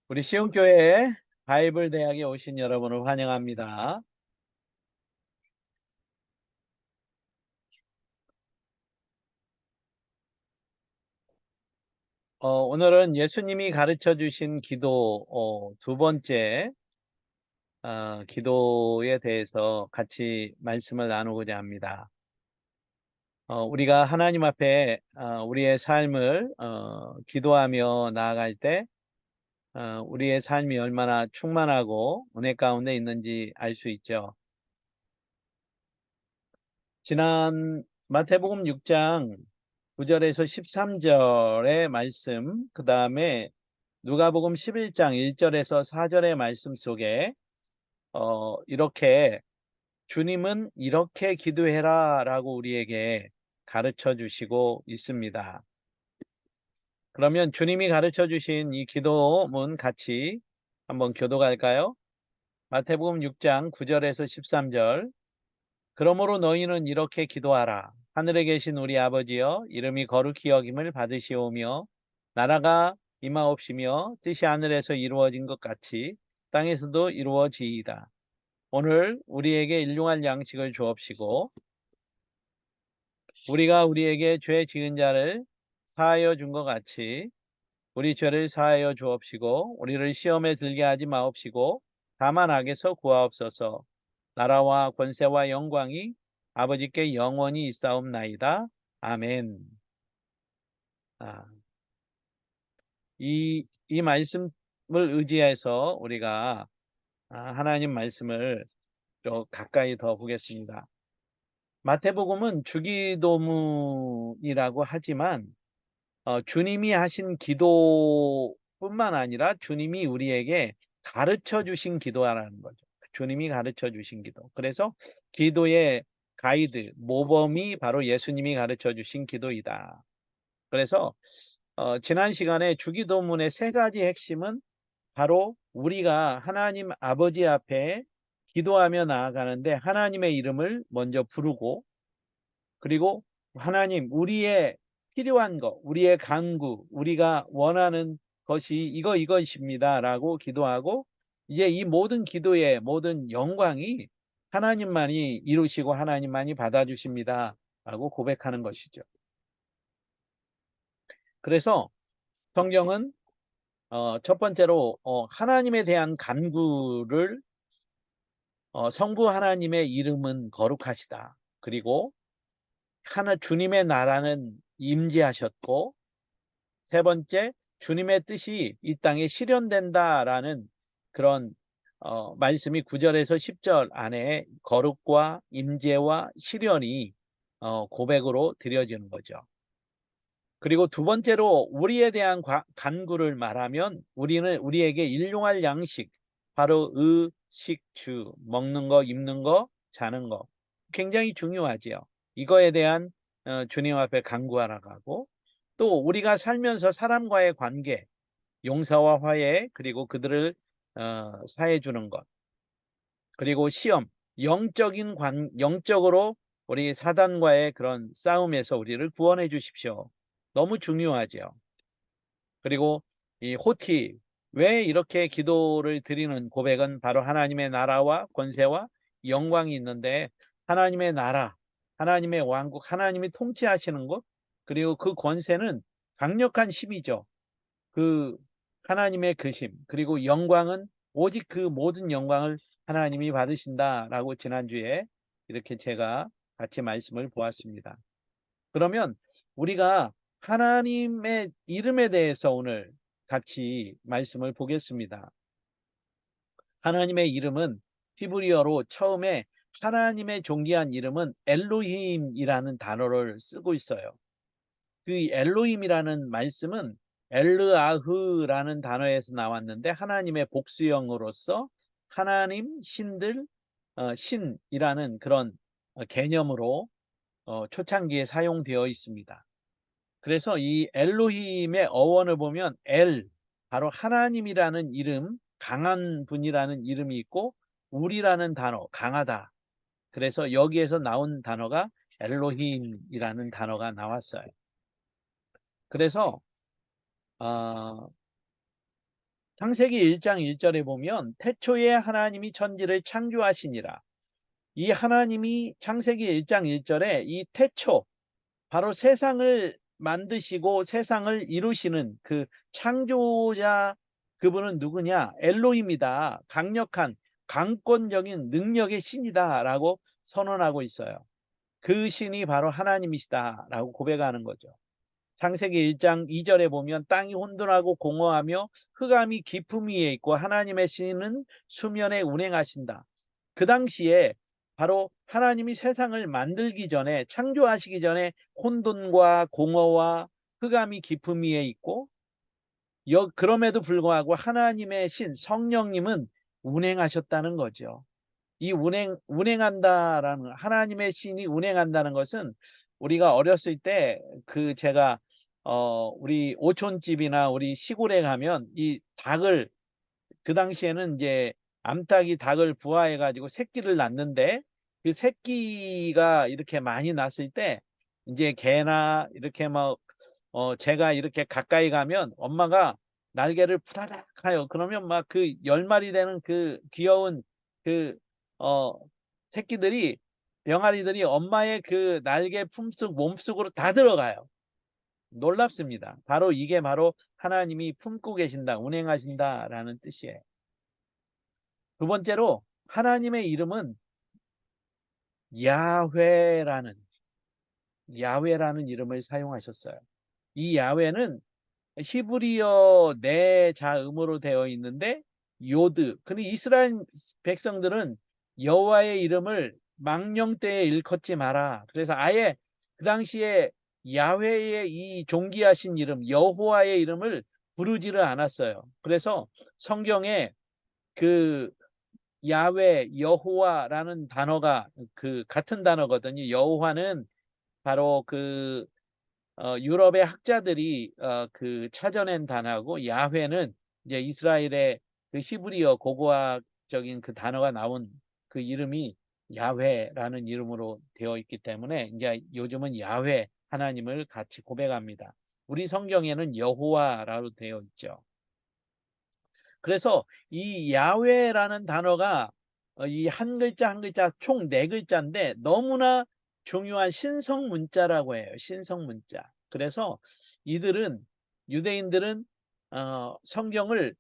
우리 시온교회 바이블 대학에 오신 여러분을 환영합니다. 오늘은 예수님이 가르쳐 주신 기도 두 번째 기도에 대해서 같이 말씀을 나누고자 합니다. 우리가 하나님 앞에 우리의 삶을 기도하며 나아갈 때 우리의 삶이 얼마나 충만하고 은혜 가운데 있는지 알 수 있죠. 지난 마태복음 6장 9절에서 13절의 말씀, 그 다음에 누가복음 11장 1절에서 4절의 말씀 속에 이렇게 주님은 이렇게 기도해라 라고 우리에게 가르쳐 주시고 있습니다. 그러면 주님이 가르쳐 주신 이 기도문 같이 한번 교독할까요? 마태복음 6장 9절에서 13절. 그러므로 너희는 이렇게 기도하라. 하늘에 계신 우리 아버지여, 이름이 거룩히 여김을 받으시오며 나라가 임하옵시며 뜻이 하늘에서 이루어진 것 같이 땅에서도 이루어지이다. 오늘 우리에게 일용할 양식을 주옵시고 우리가 우리에게 죄 지은 자를 사하여 준 것 같이 우리 죄를 사하여 주옵시고 우리를 시험에 들게 하지 마옵시고 다만 악에서 구하옵소서. 나라와 권세와 영광이 아버지께 영원히 있사옵나이다. 아멘. 아, 이 말씀을 의지해서 우리가 하나님 말씀을 좀 가까이 더 보겠습니다. 마태복음은 주기도문이라고 하지만 주님이 하신 기도뿐만 아니라 주님이 우리에게 가르쳐 주신 기도라는 거죠. 주님이 가르쳐 주신 기도. 그래서 기도의 가이드, 모범이 바로 예수님이 가르쳐 주신 기도이다. 그래서 지난 시간에 주기도문의 세 가지 핵심은 바로 우리가 하나님 아버지 앞에 기도하며 나아가는데 하나님의 이름을 먼저 부르고 그리고 하나님 우리의 필요한 것, 우리의 간구, 우리가 원하는 것이 이것입니다 라고 기도하고 이제 이 모든 기도의 모든 영광이 하나님만이 이루시고 하나님만이 받아주십니다 라고 고백하는 것이죠. 그래서 성경은 첫 번째로 하나님에 대한 간구를 성부 하나님의 이름은 거룩하시다. 그리고 주님의 나라는 임재하셨고 세 번째 주님의 뜻이 이 땅에 실현된다라는 그런 말씀이 9절에서 10절 안에 거룩과 임재와 실현이 고백으로 드려지는 거죠. 그리고 두 번째로 우리에 대한 간구를 말하면 우리에게 일용할 양식, 바로 의식주, 먹는 거, 입는 거, 자는 거 굉장히 중요하지요. 이거에 대한 주님 앞에 간구하라고 하고 또 우리가 살면서 사람과의 관계, 용서와 화해, 그리고 그들을 사해 주는 것, 그리고 시험, 영적으로 우리 사단과의 그런 싸움에서 우리를 구원해 주십시오. 너무 중요하죠. 그리고 이 호티, 왜 이렇게 기도를 드리는 고백은 바로 하나님의 나라와 권세와 영광이 있는데 하나님의 나라, 하나님의 왕국, 하나님이 통치하시는 것, 그리고 그 권세는 강력한 힘이죠. 그 하나님의 그 힘, 그리고 영광은 오직 그 모든 영광을 하나님이 받으신다라고 지난주에 이렇게 제가 같이 말씀을 보았습니다. 그러면 우리가 하나님의 이름에 대해서 오늘 같이 말씀을 보겠습니다. 하나님의 이름은 히브리어로 처음에 하나님의 존귀한 이름은 엘로힘이라는 단어를 쓰고 있어요. 그 엘로힘이라는 말씀은 엘르아흐라는 단어에서 나왔는데 하나님의 복수형으로서 하나님 신들 신이라는 그런 개념으로 초창기에 사용되어 있습니다. 그래서 이 엘로힘의 어원을 보면 바로 하나님이라는 이름, 강한 분이라는 이름이 있고 우리라는 단어, 강하다. 그래서 여기에서 나온 단어가 엘로힘이라는 단어가 나왔어요. 그래서 아, 창세기 1장 1절에 보면 태초에 하나님이 천지를 창조하시니라. 이 하나님이 창세기 1장 1절에 이 태초, 바로 세상을 만드시고 세상을 이루시는 그 창조자, 그분은 누구냐? 엘로힘이다. 강력한 강권적인 능력의 신이다라고 선언하고 있어요. 그 신이 바로 하나님이시다라고 고백하는 거죠. 창세기 1장 2절에 보면 땅이 혼돈하고 공허하며 흑암이 깊음 위에 있고 하나님의 신은 수면에 운행하신다. 그 당시에 바로 하나님이 세상을 만들기 전에, 창조하시기 전에 혼돈과 공허와 흑암이 깊음 위에 있고, 그럼에도 불구하고 하나님의 신 성령님은 운행하셨다는 거죠. 이 운행한다라는, 하나님의 신이 운행한다는 것은, 우리가 어렸을 때 제가 우리 오촌집이나 우리 시골에 가면 이 닭을, 그 당시에는 이제 암탉이 닭을 부화해 가지고 새끼를 낳는데, 그 새끼가 이렇게 많이 났을 때 이제 개나 이렇게 막 제가 이렇게 가까이 가면 엄마가 날개를 부다닥 하요. 그러면 막 그 10마리 되는 그 귀여운 그 어 새끼들이, 병아리들이 엄마의 그 날개 품속 몸속으로 다 들어가요. 놀랍습니다. 바로 이게 바로 하나님이 품고 계신다, 운행하신다라는 뜻이에요. 두 번째로 하나님의 이름은 야훼라는 야훼라는 이름을 사용하셨어요. 이 야훼는 히브리어 네 자음으로 되어 있는데 요드. 근데 이스라엘 백성들은 여호와의 이름을 망령되이 일컫지 마라. 그래서 아예 그 당시에 야훼의 이 존귀하신 이름, 여호와의 이름을 부르지를 않았어요. 그래서 성경에 그 야훼, 여호와라는 단어가 그 같은 단어거든요. 여호와는 바로 유럽의 학자들이 그 찾아낸 단어고, 야훼는 이제 이스라엘의 그 히브리어 고고학적인 그 단어가 나온 그 이름이 야훼라는 이름으로 되어 있기 때문에 이제 요즘은 야훼 하나님을 같이 고백합니다. 우리 성경에는 여호와라고 되어 있죠. 그래서 이 야훼라는 단어가 이 한 글자 한 글자 총 네 글자인데 너무나 중요한 신성 문자라고 해요. 신성 문자. 그래서 이들은, 유대인들은 성경을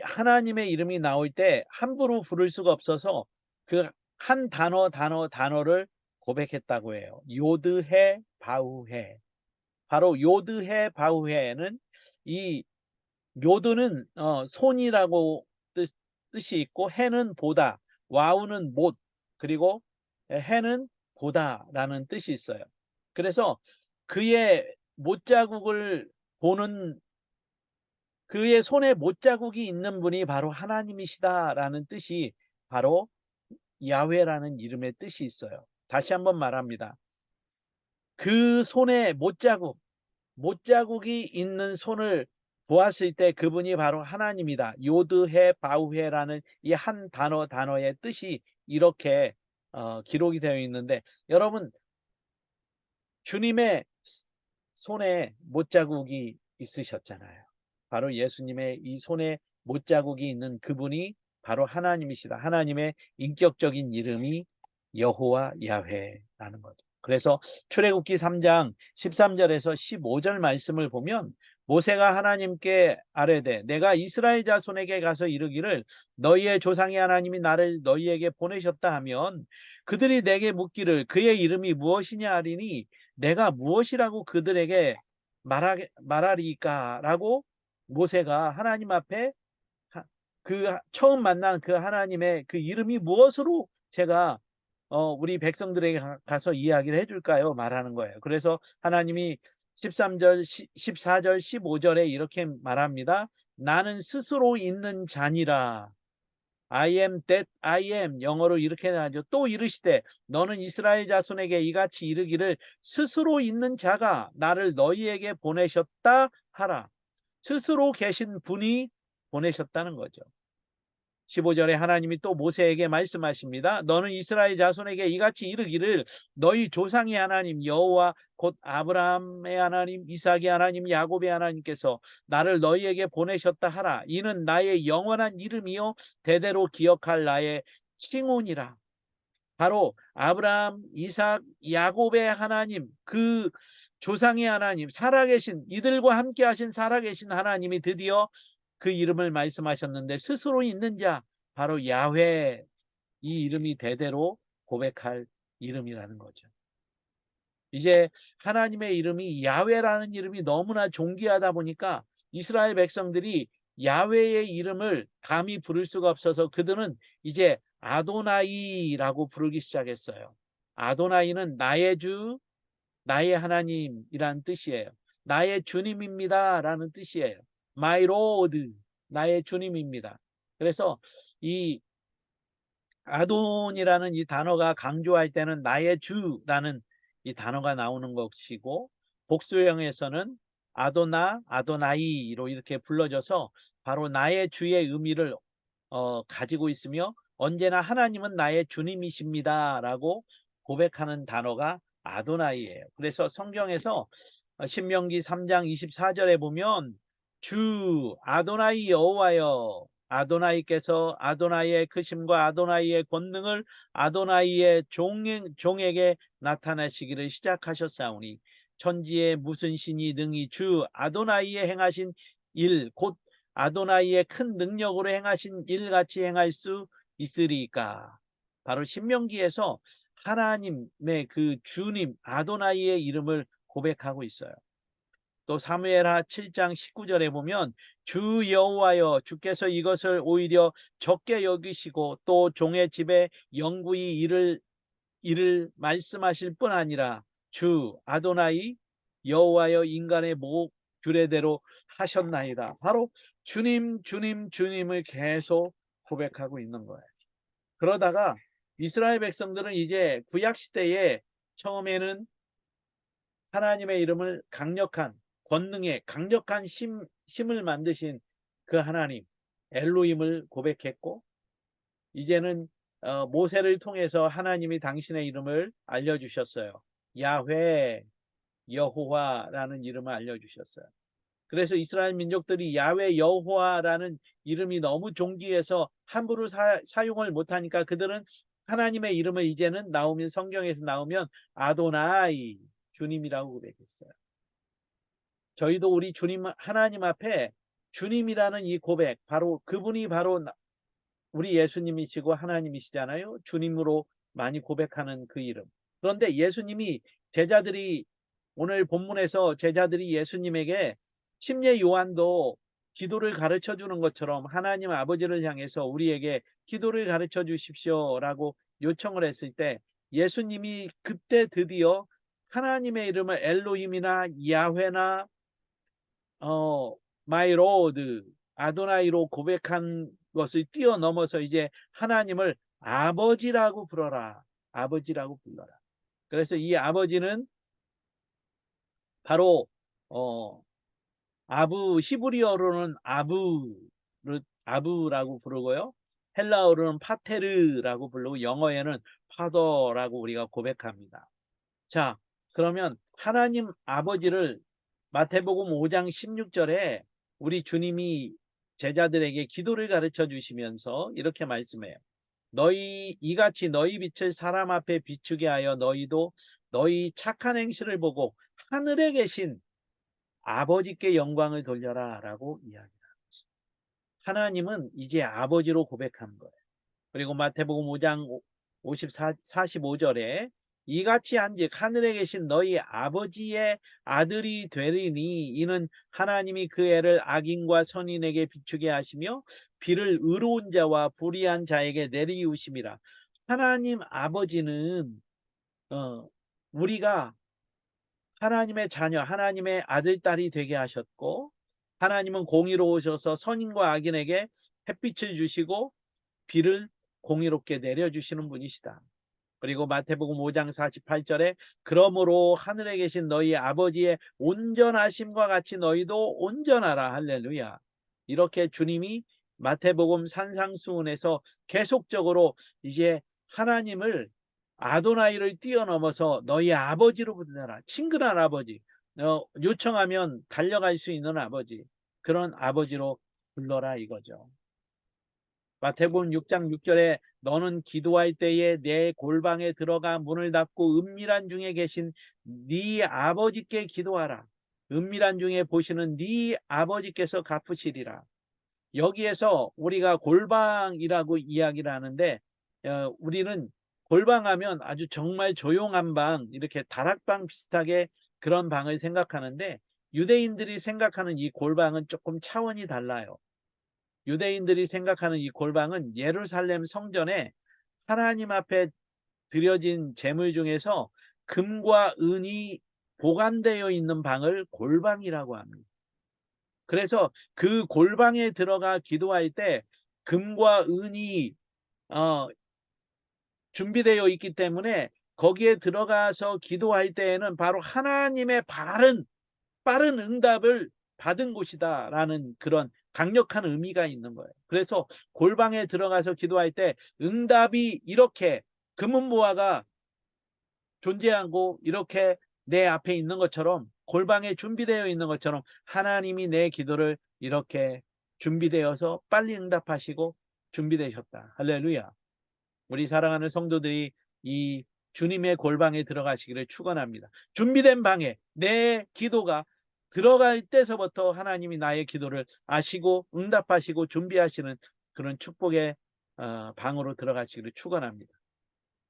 하나님의 이름이 나올 때 함부로 부를 수가 없어서 그 한 단어를 고백했다고 해요. 요드해 바우해. 바로 요드해 바우해는, 이 요드는 손이라고 뜻이 있고, 해는 보다, 와우는 못, 그리고 해는 보다라는 뜻이 있어요. 그래서 그의 못자국을 보는, 그의 손에 못자국이 있는 분이 바로 하나님이시다라는 뜻이, 바로 야훼라는 이름의 뜻이 있어요. 다시 한번 말합니다. 그 손에 못자국이 있는 손을 보았을 때 그분이 바로 하나님이다. 요드해 바우해라는 이 한 단어의 뜻이 이렇게 기록이 되어 있는데, 여러분, 주님의 손에 못자국이 있으셨잖아요. 바로 예수님의 이 손에 못자국이 있는 그분이 바로 하나님이시다. 하나님의 인격적인 이름이 여호와 야훼라는 거죠. 그래서 출애굽기 3장 13절에서 15절 말씀을 보면, 모세가 하나님께 아뢰되 내가 이스라엘 자손에게 가서 이르기를 너희의 조상의 하나님이 나를 너희에게 보내셨다 하면 그들이 내게 묻기를 그의 이름이 무엇이냐 하리니 내가 무엇이라고 그들에게 말하리까라고, 모세가 하나님 앞에 그 처음 만난 그 하나님의 그 이름이 무엇으로 제가 우리 백성들에게 가서 이야기를 해줄까요? 말하는 거예요. 그래서 하나님이 13절, 14절, 15절에 이렇게 말합니다. 나는 스스로 있는 자니라. I am that I am. 영어로 이렇게 하죠. 또 이르시되 너는 이스라엘 자손에게 이같이 이르기를 스스로 있는 자가 나를 너희에게 보내셨다 하라. 스스로 계신 분이 보내셨다는 거죠. 15절에 하나님이 또 모세에게 말씀하십니다. 너는 이스라엘 자손에게 이같이 이르기를 너희 조상의 하나님 여호와 곧 아브라함의 하나님 이삭의 하나님 야곱의 하나님께서 나를 너희에게 보내셨다 하라. 이는 나의 영원한 이름이요 대대로 기억할 나의 칭혼이라. 바로 아브라함, 이삭, 야곱의 하나님, 그 조상의 하나님, 살아계신 이들과 함께 하신 살아계신 하나님이 드디어 그 이름을 말씀하셨는데 스스로 있는 자, 바로 야훼, 이 이름이 대대로 고백할 이름이라는 거죠. 이제 하나님의 이름이 야훼라는 이름이 너무나 존귀하다 보니까 이스라엘 백성들이 야훼의 이름을 감히 부를 수가 없어서 그들은 이제 아도나이라고 부르기 시작했어요. 아도나이는 나의 주, 나의 하나님이라는 뜻이에요. 나의 주님입니다 라는 뜻이에요. My Lord, 나의 주님입니다. 그래서 이 아돈이라는 이 단어가 강조할 때는 나의 주라는 이 단어가 나오는 것이고, 복수형에서는 아도나, 아도나이로 이렇게 불러져서 바로 나의 주의 의미를 가지고 있으며, 언제나 하나님은 나의 주님이십니다 라고 고백하는 단어가 아도나이예요. 그래서 성경에서 신명기 3장 24절에 보면 주 아도나이 여호와여, 아도나이께서 아도나이의 크심과 아도나이의 권능을 아도나이의 종에게 나타내시기를 시작하셨사오니 천지에 무슨 신이 능히 주 아도나이의 행하신 일 곧 아도나이의 큰 능력으로 행하신 일같이 행할 수 있으리까. 바로 신명기에서 하나님의 그 주님 아도나이의 이름을 고백하고 있어요. 또 사무엘하 7장 19절에 보면 주 여호와여, 주께서 이것을 오히려 적게 여기시고 또 종의 집에 영구히 이를 말씀하실 뿐 아니라 주 아도나이 여호와여 인간의 목 규례대로 하셨나이다. 바로 주님 주님 주님을 계속 고백하고 있는 거예요. 그러다가 이스라엘 백성들은 이제 구약 시대에 처음에는 하나님의 이름을 강력한 권능의 강력한 힘을 만드신 그 하나님 엘로힘을 고백했고, 이제는 모세를 통해서 하나님이 당신의 이름을 알려주셨어요. 야훼, 여호와라는 이름을 알려주셨어요. 그래서 이스라엘 민족들이 야훼 여호와라는 이름이 너무 존귀해서 함부로 사용을 못하니까 그들은 하나님의 이름을 이제는 나오면 성경에서 나오면 아도나이 주님이라고 고백했어요. 저희도 우리 주님 하나님 앞에 주님이라는 이 고백, 바로 그분이 바로 우리 예수님이시고 하나님이시잖아요. 주님으로 많이 고백하는 그 이름. 그런데 예수님이 제자들이 오늘 본문에서 제자들이 예수님에게 침례 요한도 기도를 가르쳐 주는 것처럼 하나님 아버지를 향해서 우리에게 기도를 가르쳐 주십시오라고 요청을 했을 때 예수님이 그때 드디어 하나님의 이름을 엘로힘이나 야훼나 마이 로드 아도나이로 고백한 것을 뛰어넘어서 이제 하나님을 아버지라고 불러라. 아버지라고 불러라. 그래서 이 아버지는 바로 히브리어로는 아부라고 부르고요. 헬라어로는 파테르라고 부르고 영어에는 파더라고 우리가 고백합니다. 자, 그러면 하나님 아버지를 마태복음 5장 16절에 우리 주님이 제자들에게 기도를 가르쳐 주시면서 이렇게 말씀해요. 너희 이같이 너희 빛을 사람 앞에 비추게 하여 너희도 너희 착한 행실을 보고 하늘에 계신 아버지께 영광을 돌려라 라고 이야기합니다. 하나님은 이제 아버지로 고백한 거예요. 그리고 마태복음 5장 45절에 이같이 한즉 하늘에 계신 너희 아버지의 아들이 되리니 이는 하나님이 그 애를 악인과 선인에게 비추게 하시며 비를 의로운 자와 불의한 자에게 내리우심이라. 하나님 아버지는 우리가 하나님의 자녀, 하나님의 아들, 딸이 되게 하셨고, 하나님은 공의로우셔서 선인과 악인에게 햇빛을 주시고 비를 공의롭게 내려주시는 분이시다. 그리고 마태복음 5장 48절에 그러므로 하늘에 계신 너희 아버지의 온전하심과 같이 너희도 온전하라. 할렐루야. 이렇게 주님이 마태복음 산상수훈에서 계속적으로 이제 하나님을 아도나이를 뛰어넘어서 너희 아버지로 부르라. 친근한 아버지, 요청하면 달려갈 수 있는 아버지, 그런 아버지로 불러라 이거죠. 마태복음 6장 6절에 너는 기도할 때에 내 골방에 들어가 문을 닫고 은밀한 중에 계신 네 아버지께 기도하라. 은밀한 중에 보시는 네 아버지께서 갚으시리라. 여기에서 우리가 골방이라고 이야기를 하는데, 우리는 골방하면 아주 정말 조용한 방, 이렇게 다락방 비슷하게 그런 방을 생각하는데, 유대인들이 생각하는 이 골방은 조금 차원이 달라요. 유대인들이 생각하는 이 골방은 예루살렘 성전에 하나님 앞에 드려진 제물 중에서 금과 은이 보관되어 있는 방을 골방이라고 합니다. 그래서 그 골방에 들어가 기도할 때 금과 은이 준비되어 있기 때문에 거기에 들어가서 기도할 때에는 바로 하나님의 빠른 응답을 받은 곳이다라는 그런 강력한 의미가 있는 거예요. 그래서 골방에 들어가서 기도할 때 응답이 이렇게 금은보화가 존재하고 이렇게 내 앞에 있는 것처럼, 골방에 준비되어 있는 것처럼 하나님이 내 기도를 이렇게 준비되어서 빨리 응답하시고 준비되셨다. 할렐루야. 우리 사랑하는 성도들이 이 주님의 골방에 들어가시기를 축원합니다. 준비된 방에 내 기도가 들어갈 때서부터 하나님이 나의 기도를 아시고 응답하시고 준비하시는 그런 축복의 방으로 들어가시기를 축원합니다.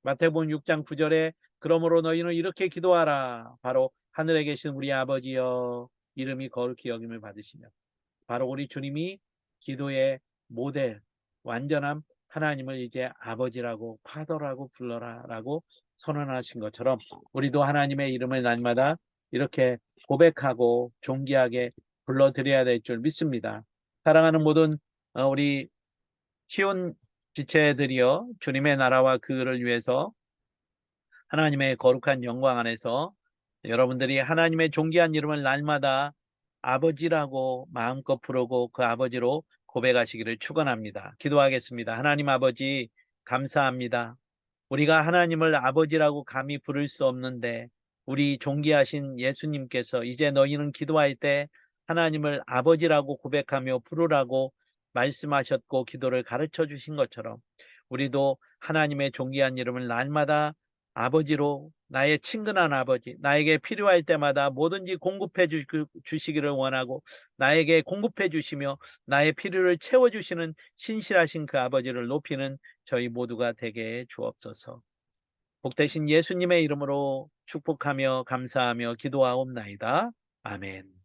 마태복음 6장 9절에 그러므로 너희는 이렇게 기도하라. 바로 하늘에 계신 우리 아버지여, 이름이 거룩히 여김을 받으시며. 바로 우리 주님이 기도의 모델, 완전한 하나님을 이제 아버지라고, 파더라고 불러라 라고 선언하신 것처럼 우리도 하나님의 이름을 날마다 이렇게 고백하고 존귀하게 불러드려야 될 줄 믿습니다. 사랑하는 모든 우리 시온 지체들이여, 주님의 나라와 그를 위해서 하나님의 거룩한 영광 안에서 여러분들이 하나님의 존귀한 이름을 날마다 아버지라고 마음껏 부르고 그 아버지로 고백하시기를 축원합니다. 기도하겠습니다. 하나님 아버지, 감사합니다. 우리가 하나님을 아버지라고 감히 부를 수 없는데 우리 존귀하신 예수님께서 이제 너희는 기도할 때 하나님을 아버지라고 고백하며 부르라고 말씀하셨고 기도를 가르쳐 주신 것처럼 우리도 하나님의 존귀한 이름을 날마다 아버지로, 나의 친근한 아버지, 나에게 필요할 때마다 뭐든지 공급해 주시기를 원하고 나에게 공급해 주시며 나의 필요를 채워주시는 신실하신 그 아버지를 높이는 저희 모두가 되게 해 주옵소서. 복되신 예수님의 이름으로 축복하며 감사하며 기도하옵나이다. 아멘.